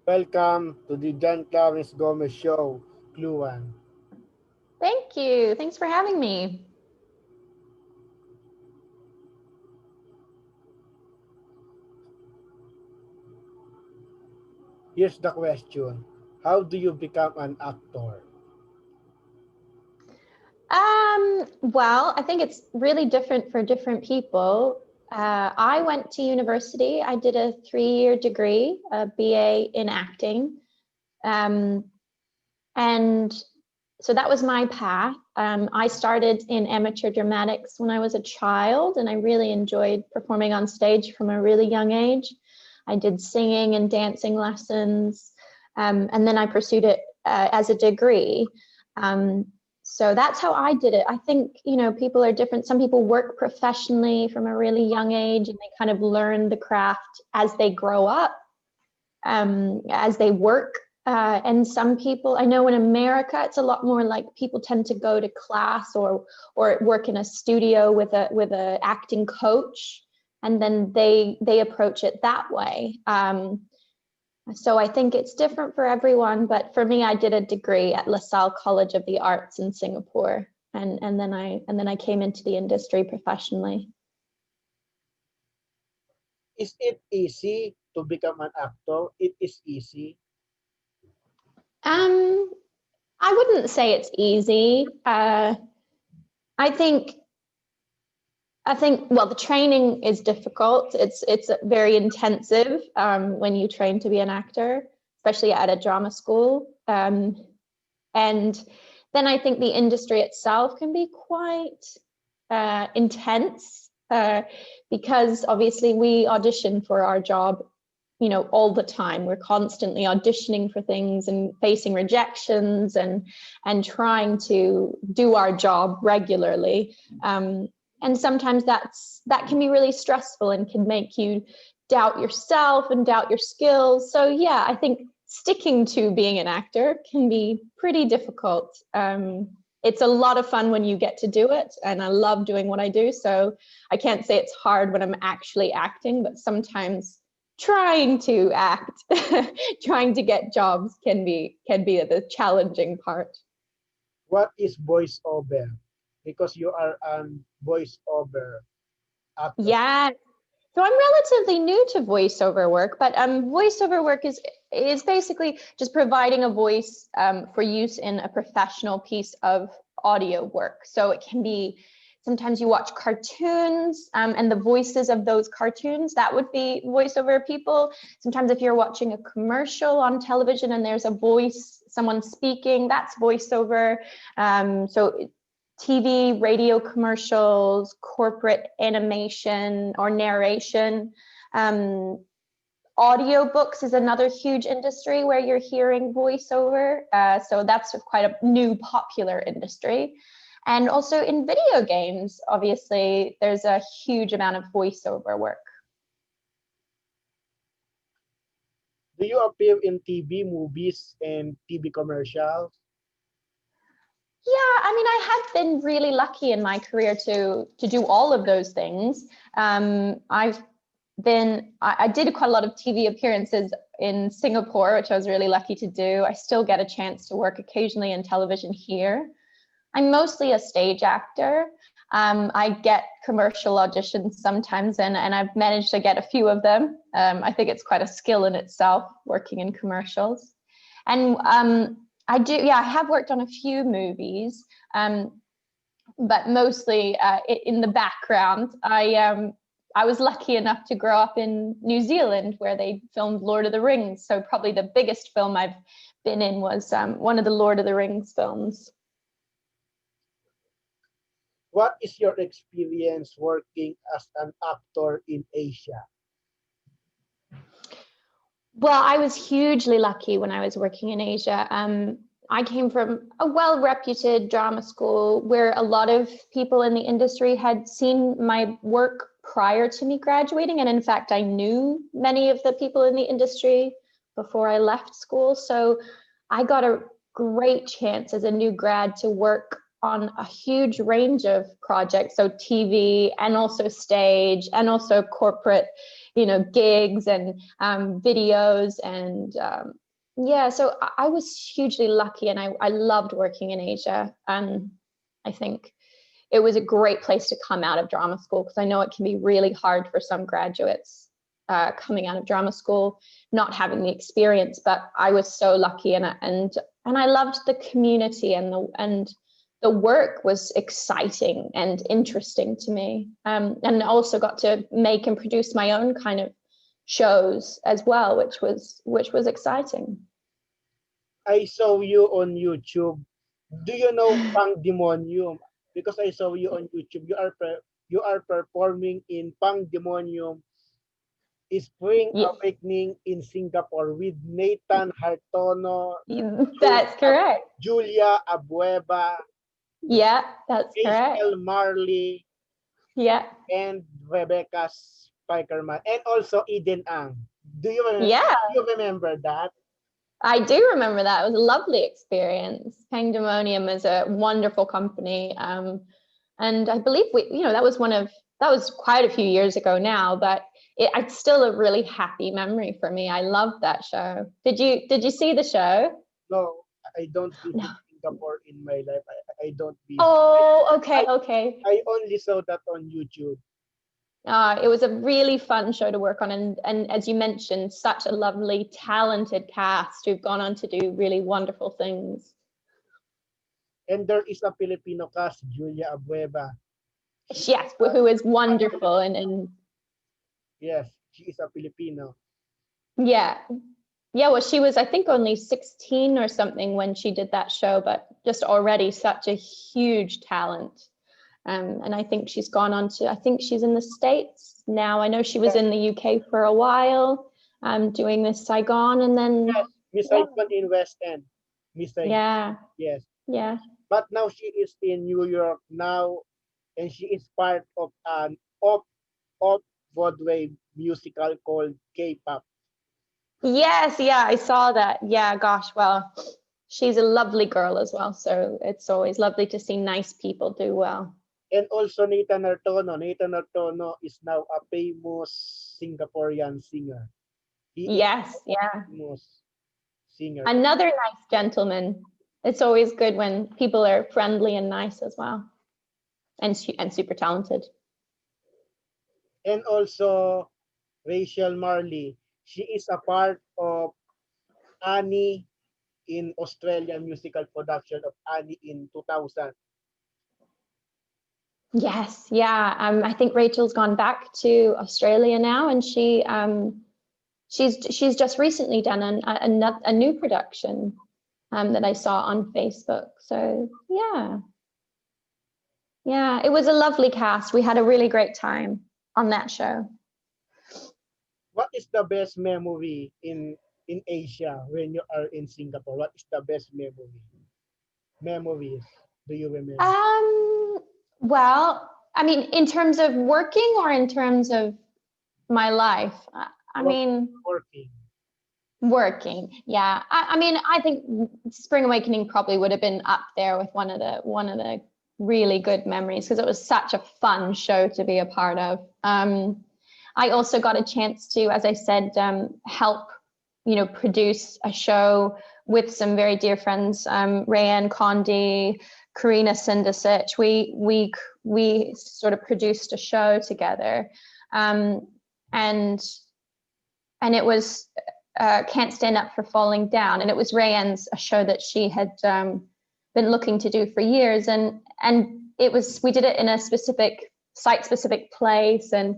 Welcome to the John Clarence Gomez Show, Kluane. Thank you. Thanks for having me. Here's the question. How do you become an actor? Well, I think it's really different for different people. I went to university. I did a 3-year degree, a BA in acting. Um, and so that was my path. I started in amateur dramatics when I was a child, and I really enjoyed performing on stage from a really young age. I did singing and dancing lessons, and then I pursued it as a degree. So that's how I did it. I think, people are different. Some people work professionally from a really young age, and they kind of learn the craft as they grow up, as they work. And some people, I know in America, it's a lot more like people tend to go to class or work in a studio with a acting coach, and then they approach it that way. So I think it's different for everyone, but for me, I did a degree at LaSalle College of the Arts in Singapore, and then I came into the industry professionally. Is it easy to become an actor? It is easy. I wouldn't say it's easy. I think well, the training is difficult. It's very intensive when you train to be an actor, especially at a drama school. And then I think the industry itself can be quite intense because obviously we audition for our job, all the time. We're constantly auditioning for things and facing rejections and trying to do our job regularly. And sometimes that can be really stressful and can make you doubt yourself and doubt your skills. So yeah, I think sticking to being an actor can be pretty difficult. It's a lot of fun when you get to do it, and I love doing what I do. So I can't say it's hard when I'm actually acting, but sometimes trying to act, trying to get jobs can be the challenging part. What is voiceover? Because you are an voiceover actor. Yeah. So I'm relatively new to voiceover work, but voiceover work is basically just providing a voice for use in a professional piece of audio work. So it can be, sometimes you watch cartoons and the voices of those cartoons, that would be voiceover people. Sometimes if you're watching a commercial on television and there's a voice, someone speaking, that's voiceover. So TV, radio commercials, corporate animation or narration. Audiobooks is another huge industry where you're hearing voiceover. So that's quite a new popular industry. And also in video games, obviously, there's a huge amount of voiceover work. Do you appear in TV, movies, and TV commercials? Yeah, I mean, I have been really lucky in my career to do all of those things. I did quite a lot of TV appearances in Singapore, which I was really lucky to do. I still get a chance to work occasionally in television here. I'm mostly a stage actor. I get commercial auditions sometimes, and I've managed to get a few of them. I think it's quite a skill in itself, working in commercials. And I have worked on a few movies, but mostly in the background. I was lucky enough to grow up in New Zealand, where they filmed Lord of the Rings. So probably the biggest film I've been in was one of the Lord of the Rings films. What is your experience working as an actor in Asia? Well, I was hugely lucky when I was working in Asia. I came from a well-reputed drama school where a lot of people in the industry had seen my work prior to me graduating. And in fact, I knew many of the people in the industry before I left school. So I got a great chance as a new grad to work on a huge range of projects. So TV and also stage and also corporate, gigs and videos. And yeah, so I was hugely lucky, and I loved working in Asia. I think it was a great place to come out of drama school, because I know it can be really hard for some graduates coming out of drama school, not having the experience. But I was so lucky, and I loved the community, and the work was exciting and interesting to me. And also got to make and produce my own kind of shows as well, which was exciting. I saw you on YouTube. Do you know Pangdemonium? Because I saw you on YouTube. You are performing in Pangdemonium Spring Yeah, Awakening in Singapore with Nathan Hartono, that's correct. Julia Abueva, Yeah, that's correct. Rachel Marley, Yeah, and Rebecca Spikerman, and also Eden Ang. yeah, Do you remember that? I do remember that. It was a lovely experience. Pangdemonium is a wonderful company. And I believe that was quite a few years ago now, but it's still a really happy memory for me. I loved that show. Did you see the show? No, I don't No. visit Singapore in my life. I don't visit. Oh, okay. I only saw that on YouTube. It was a really fun show to work on, and as you mentioned, such a lovely, talented cast who've gone on to do really wonderful things. And there is a Filipino cast, Julia Abueva. Yes, who is wonderful, and yes, she is a Filipino. yeah. Well, she was, I think, only 16 or something when she did that show, but just already such a huge talent. And I think she's gone on to, I think she's in the States now. I know she was in the UK for a while, doing Miss Saigon, and then Miss Saigon in West End. Miss Saigon. Yeah. Yes. Yeah. But now she is in New York now, and she is part of an off-Broadway musical called K-pop. Yes, yeah, I saw that. Yeah, gosh, well, she's a lovely girl as well. So it's always lovely to see nice people do well. And also Nathan Hartono. Nathan Hartono is now a famous Singaporean singer. Yeah. Famous singer. Another nice gentleman. It's always good when people are friendly and nice as well, and super talented. And also Rachel Marley. She is a part of Annie in Australian musical production of Annie in 2000. Yes, yeah. I think Rachel's gone back to Australia now, and she's just recently done a new production that I saw on Facebook. So yeah, it was a lovely cast. We had a really great time on that show. What is the best memory in Asia when you are in Singapore? What is the best memories do you remember? Well, I mean, in terms of working or in terms of my life? Working. Yeah. I mean, I think Spring Awakening probably would have been up there with one of the really good memories, because it was such a fun show to be a part of. I also got a chance to, as I said, help, produce a show with some very dear friends, Rayanne Condi, Karina Sindicic. We sort of produced a show together, and it was Can't Stand Up for Falling Down, and it was Rayanne's a show that she had been looking to do for years, and we did it in a specific site-specific place, and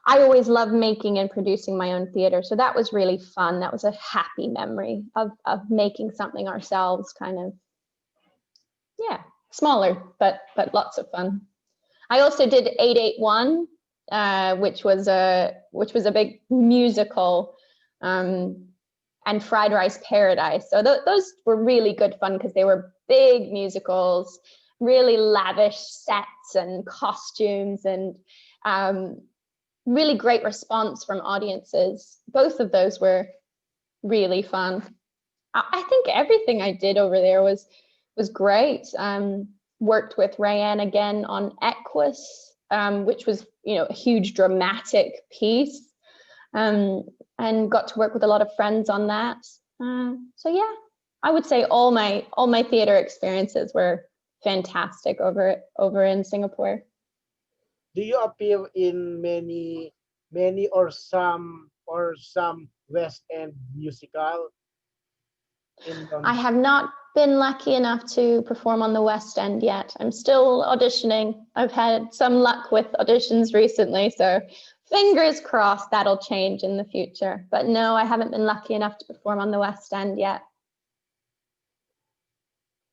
I always love making and producing my own theater, so that was really fun. That was a happy memory of making something ourselves, kind of, smaller, but lots of fun. I also did 881, which was a big musical, and Fried Rice Paradise. So those were really good fun, because they were big musicals, really lavish sets and costumes, and really great response from audiences. Both of those were really fun. I think everything I did over there was great. Worked with Rayanne again on Equus, which was a huge dramatic piece. and got to work with a lot of friends on that. So yeah, I would say all my theater experiences were fantastic over in Singapore. Do you appear in many or some West End musical in I London? have not been lucky enough to perform on the West End yet. I'm still auditioning. I've had some luck with auditions recently, so fingers crossed that'll change in the future. But no, I haven't been lucky enough to perform on the West End yet.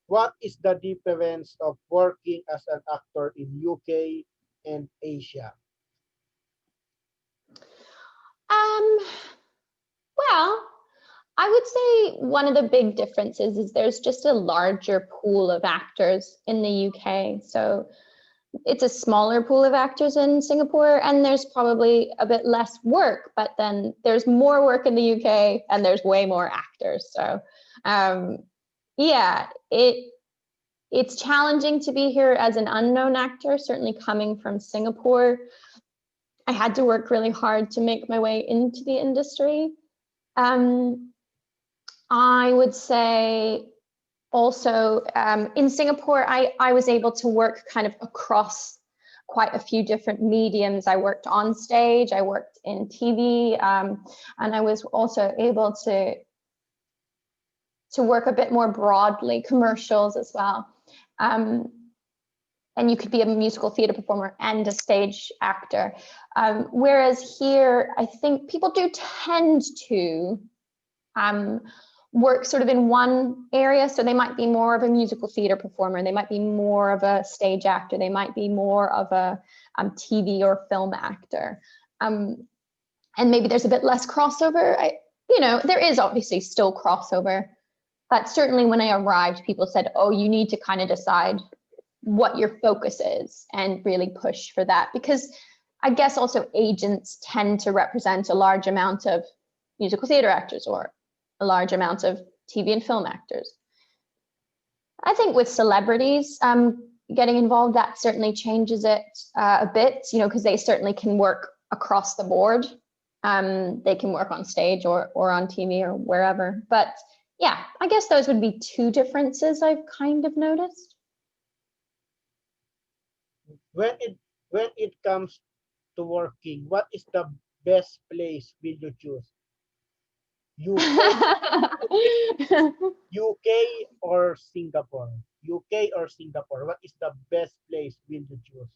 What is the difference of working as an actor in UK and Asia? Um, well, I would say one of the big differences is there's just a larger pool of actors in the UK. So it's a smaller pool of actors in Singapore, and there's probably a bit less work, but then there's more work in the UK and there's way more actors. So yeah, it's challenging to be here as an unknown actor, certainly coming from Singapore. I had to work really hard to make my way into the industry. I would say also in Singapore, I was able to work kind of across quite a few different mediums. I worked on stage, I worked in TV, and I was also able to work a bit more broadly, commercials as well. And you could be a musical theater performer and a stage actor. Whereas here, I think people do tend to work sort of in one area. So they might be more of a musical theater performer. They might be more of a stage actor. They might be more of a TV or film actor. And maybe there's a bit less crossover. There is obviously still crossover. But certainly when I arrived, people said, oh, you need to kind of decide what your focus is and really push for that. Because I guess also agents tend to represent a large amount of musical theater actors or a large amount of TV and film actors. I think with celebrities getting involved, that certainly changes it a bit, because they certainly can work across the board. They can work on stage or on TV or wherever. But yeah, I guess those would be two differences I've kind of noticed. When it comes to working, what is the best place will you choose? UK, UK or Singapore? UK or Singapore? What is the best place will you choose?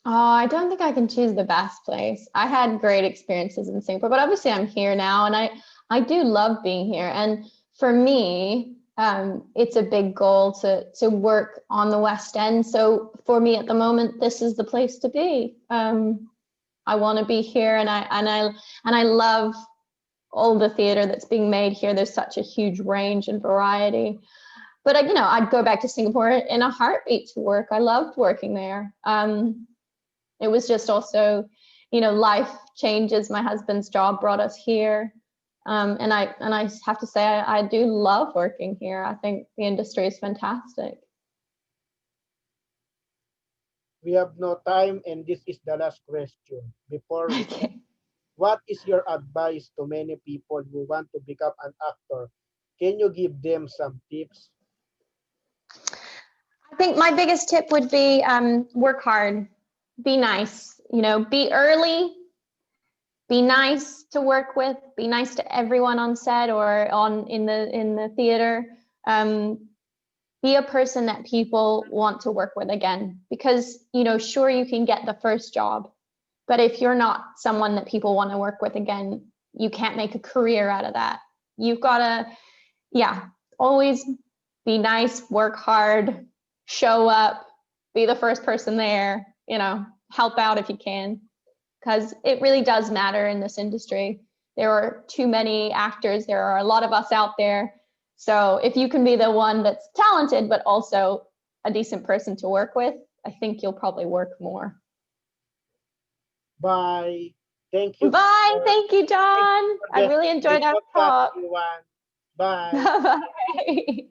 Oh, I don't think I can choose the best place. I had great experiences in Singapore, but obviously I'm here now, and I do love being here. And for me, it's a big goal to work on the West End. So for me at the moment, this is the place to be. I want to be here, and I love all the theater that's being made here. There's such a huge range and variety. But I'd go back to Singapore in a heartbeat to work. I loved working there. It was just also, life changes. My husband's job brought us here. And I have to say, I do love working here. I think the industry is fantastic. We have no time, and this is the last question. Before we end, Okay. what is your advice to many people who want to become an actor? Can you give them some tips? I think my biggest tip would be work hard, be nice, be early, be nice to work with, be nice to everyone on set or in the theater. Be a person that people want to work with again, because sure, you can get the first job, but if you're not someone that people want to work with again, you can't make a career out of that. You've got to, always be nice, work hard, show up, be the first person there, help out if you can, because it really does matter in this industry. There are too many actors. There are a lot of us out there. So if you can be the one that's talented, but also a decent person to work with, I think you'll probably work more. Bye. Thank you Bye. for Thank you, thank you John. for I guesting really my enjoyed our podcast, talk. everyone. Bye. Bye.